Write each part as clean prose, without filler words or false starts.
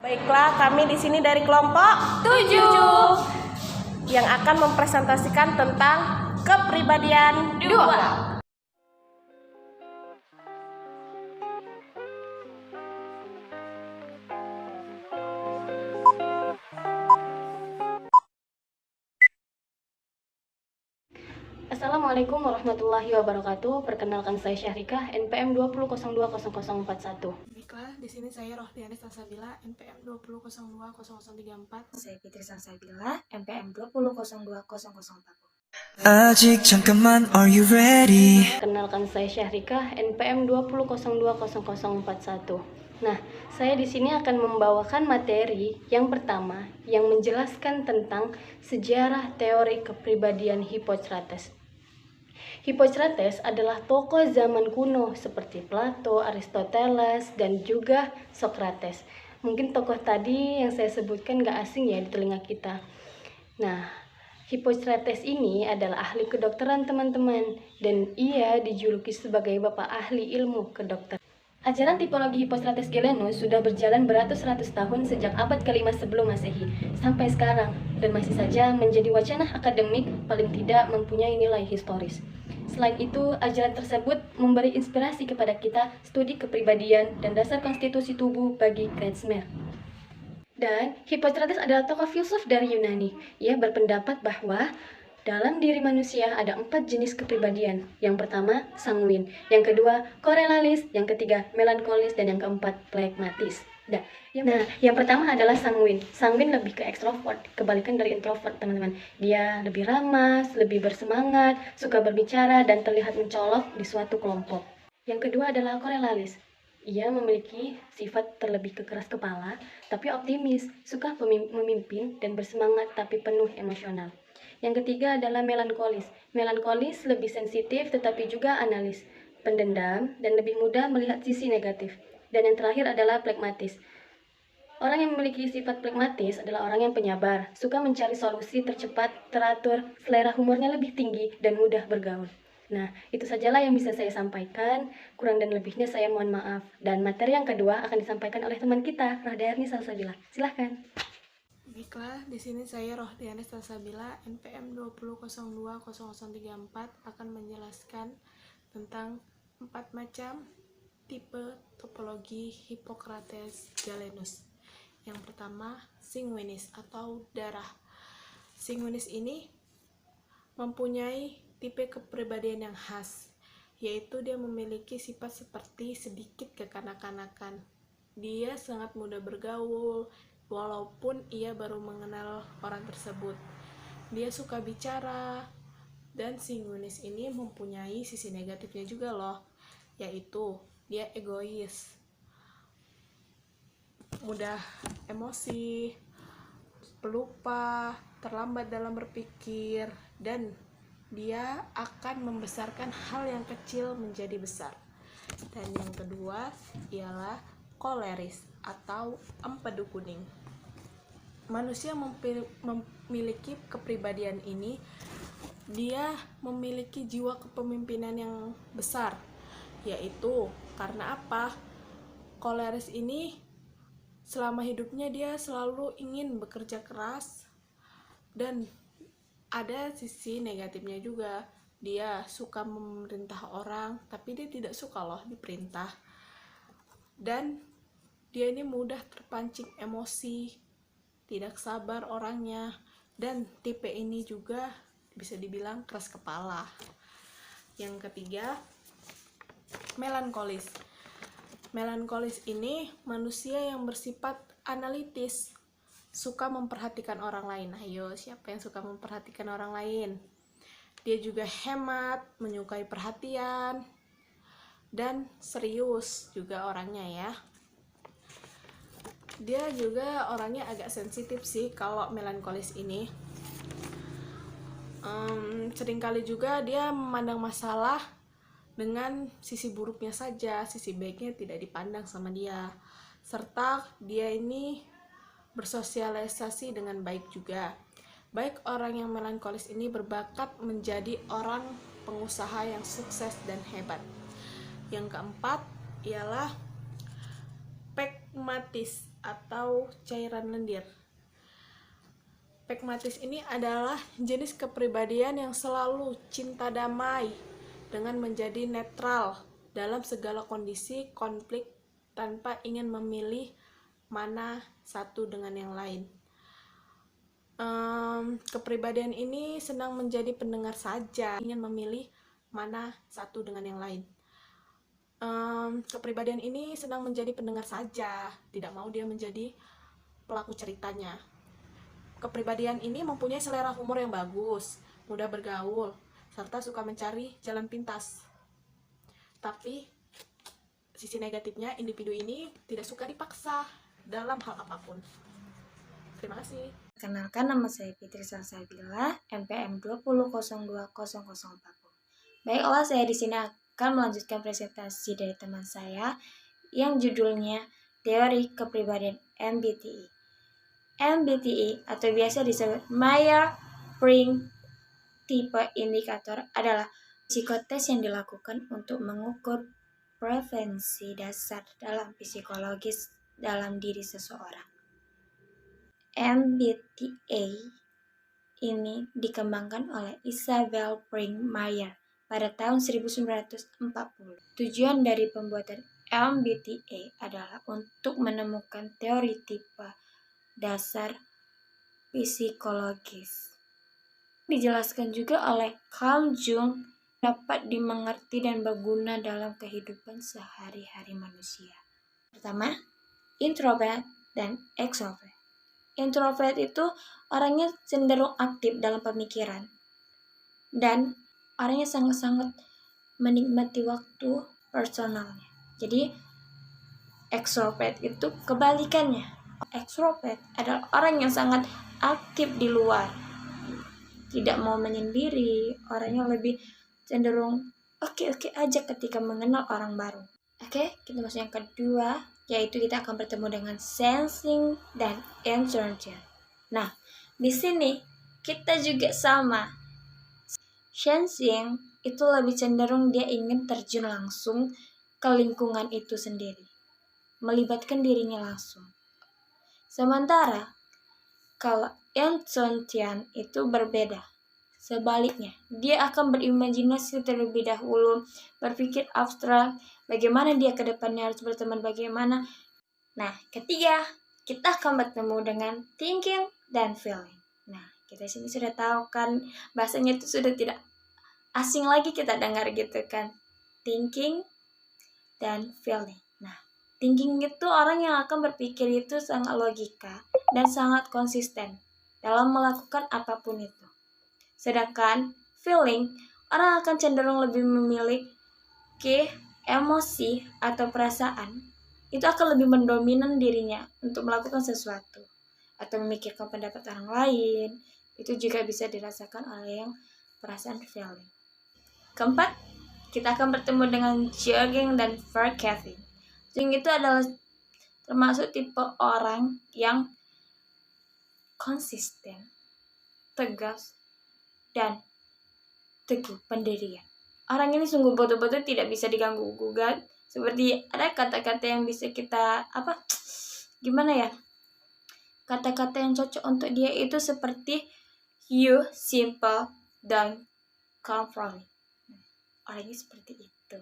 Baiklah, kami di sini dari kelompok 7 yang akan mempresentasikan tentang kepribadian 2. Assalamualaikum warahmatullahi wabarakatuh. Perkenalkan saya Syahrikah, NPM 20020041. Baiklah, di sini saya Rohdiani Salsabila, NPM 20020034. Saya Fitri Salsabila, NPM 20020040. 아직 잠깐만, are you ready? Perkenalkan saya Syahrikah, NPM 20020041. Nah, saya di sini akan membawakan materi yang pertama yang menjelaskan tentang sejarah teori kepribadian Hippocrates. Hippocrates adalah tokoh zaman kuno seperti Plato, Aristoteles, dan juga Socrates. Mungkin tokoh tadi yang saya sebutkan gak asing ya di telinga kita. Nah, Hippocrates ini adalah ahli kedokteran teman-teman, dan ia dijuluki sebagai bapak ahli ilmu kedokteran. Ajaran tipologi Hippocrates Galenus sudah berjalan beratus-ratus tahun sejak abad ke-5 sebelum Masehi sampai sekarang, dan masih saja menjadi wacana akademik, paling tidak mempunyai nilai historis. Selain itu, ajaran tersebut memberi inspirasi kepada kita studi kepribadian dan dasar konstitusi tubuh bagi Kretschmer. Dan Hippocrates adalah tokoh filsuf dari Yunani. Ia berpendapat bahwa dalam diri manusia ada 4 jenis kepribadian. Yang pertama, sanguin. Yang kedua, korelalis. Yang ketiga, melankolis. Dan yang keempat, phlegmatis. Nah, yang pertama adalah sanguin. Sanguin lebih ke ekstrovert, kebalikan dari introvert, teman-teman. Dia lebih ramah, lebih bersemangat, suka berbicara, dan terlihat mencolok di suatu kelompok. Yang kedua adalah korelalis. Ia memiliki sifat terlebih keras kepala, tapi optimis, suka memimpin, dan bersemangat tapi penuh emosional. Yang ketiga adalah melankolis. Melankolis lebih sensitif tetapi juga analis, pendendam, dan lebih mudah melihat sisi negatif. Dan yang terakhir adalah phlegmatis. Orang yang memiliki sifat phlegmatis adalah orang yang penyabar, suka mencari solusi tercepat, teratur, selera humornya lebih tinggi, dan mudah bergaul. Nah, itu sajalah yang bisa saya sampaikan. Kurang dan lebihnya saya mohon maaf. Dan materi yang kedua akan disampaikan oleh teman kita, Rohdiani Salsabila. Silahkan. Baiklah, di sini saya Rohdiani Salsabila, NPM 20020034 akan menjelaskan tentang 4 macam tipe topologi Hippocrates Galenus. Yang pertama, sanguinis atau darah. Sanguinis ini mempunyai tipe kepribadian yang khas, yaitu dia memiliki sifat seperti sedikit kekanak-kanakan. Dia sangat mudah bergaul, walaupun ia baru mengenal orang tersebut. Dia suka bicara, dan sanguinis ini mempunyai sisi negatifnya juga loh, yaitu dia egois, mudah emosi, pelupa, terlambat dalam berpikir, dan dia akan membesarkan hal yang kecil menjadi besar. Dan yang kedua ialah koleris atau empedu kuning. Manusia memiliki kepribadian ini, dia memiliki jiwa kepemimpinan yang besar, yaitu karena apa? Koleris ini selama hidupnya dia selalu ingin bekerja keras, dan ada sisi negatifnya juga. Dia suka memerintah orang, tapi dia tidak suka loh diperintah. Dan dia ini mudah terpancing emosi, tidak sabar orangnya, dan tipe ini juga bisa dibilang keras kepala. Yang ketiga, melankolis. Melankolis ini manusia yang bersifat analitis, suka memperhatikan orang lain. Ayo, siapa yang suka memperhatikan orang lain? Dia juga hemat, menyukai perhatian, dan serius juga orangnya ya. Dia juga orangnya agak sensitif sih kalau melankolis ini. Seringkali juga dia memandang masalah dengan sisi buruknya saja, sisi baiknya tidak dipandang sama dia. Serta dia ini bersosialisasi dengan baik juga. Baik orang yang melankolis ini berbakat menjadi orang pengusaha yang sukses dan hebat. Yang keempat ialah phlegmatis atau cairan lendir. Pragmatis ini adalah jenis kepribadian yang selalu cinta damai dengan menjadi netral dalam segala kondisi konflik tanpa ingin memilih mana satu dengan yang lain. Kepribadian ini senang menjadi pendengar saja, ingin memilih mana satu dengan yang lain. Kepribadian ini senang menjadi pendengar saja, tidak mau dia menjadi pelaku ceritanya. Kepribadian ini mempunyai selera humor yang bagus, mudah bergaul, serta suka mencari jalan pintas. Tapi sisi negatifnya, individu ini tidak suka dipaksa dalam hal apapun. Terima kasih. Perkenalkan, nama saya Fitri Salsabila, MPM 20020040. Baiklah, saya di sini akan melanjutkan presentasi dari teman saya yang judulnya Teori Kepribadian MBTI. MBTI atau biasa disebut Myers-Briggs Type Indicator adalah psikotes yang dilakukan untuk mengukur preferensi dasar dalam psikologis dalam diri seseorang. MBTI ini dikembangkan oleh Isabel Briggs Myers pada tahun 1940. Tujuan dari pembuatan MBTI adalah untuk menemukan teori tipe dasar psikologis. Dijelaskan juga oleh Carl Jung, dapat dimengerti dan berguna dalam kehidupan sehari-hari manusia. Pertama, introvert dan extrovert. Introvert itu orangnya cenderung aktif dalam pemikiran dan orangnya sangat-sangat menikmati waktu personalnya. Jadi extrovert itu kebalikannya. Extrovert adalah orang yang sangat aktif di luar, tidak mau menyendiri, orangnya lebih cenderung oke aja ketika mengenal orang baru. Oke, kita masuk yang kedua, yaitu kita akan bertemu dengan sensing dan intuition. Nah, di sini kita juga sama. Sensing itu lebih cenderung dia ingin terjun langsung ke lingkungan itu sendiri, melibatkan dirinya langsung. Sementara kalau intuition itu berbeda. Sebaliknya, dia akan berimajinasi terlebih dahulu, berpikir abstrak, bagaimana dia ke depannya harus berteman bagaimana. Nah, ketiga, kita akan bertemu dengan thinking dan feeling. Nah, kita sini sudah tahu kan, bahasanya itu sudah tidak asing lagi kita dengar gitu kan. Thinking dan feeling. Nah, thinking itu orang yang akan berpikir itu sangat logika dan sangat konsisten dalam melakukan apapun itu. Sedangkan feeling, orang akan cenderung lebih memiliki emosi atau perasaan. Itu akan lebih mendominan dirinya untuk melakukan sesuatu atau memikirkan pendapat orang lain. Itu juga bisa dirasakan oleh yang perasaan feeling. Keempat, kita akan bertemu dengan jogging dan forecasting. Jogging itu adalah termasuk tipe orang yang konsisten, tegas, dan teguh pendirian. Orang ini sungguh betul-betul tidak bisa diganggu-gugat. Seperti ada kata-kata yang bisa kita kata-kata yang cocok untuk dia itu seperti you, simple, dan comfortable. Orangnya seperti itu.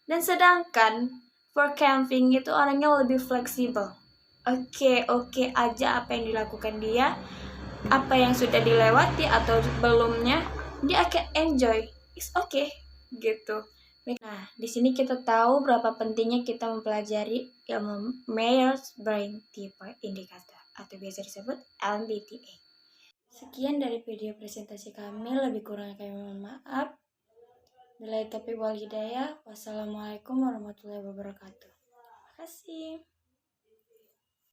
Dan sedangkan for camping itu orangnya lebih fleksibel. Oke aja apa yang dilakukan dia, apa yang sudah dilewati atau belumnya, dia akan enjoy. It's okay gitu. Nah, di sini kita tahu berapa pentingnya kita mempelajari ilmu Myers-Briggs Type Indicator atau biasa disebut MBTI. Sekian dari video presentasi kami, lebih kurangnya kami mohon maaf. Billahi taufiq wal hidayah. Wassalamualaikum warahmatullahi wabarakatuh. Terima kasih.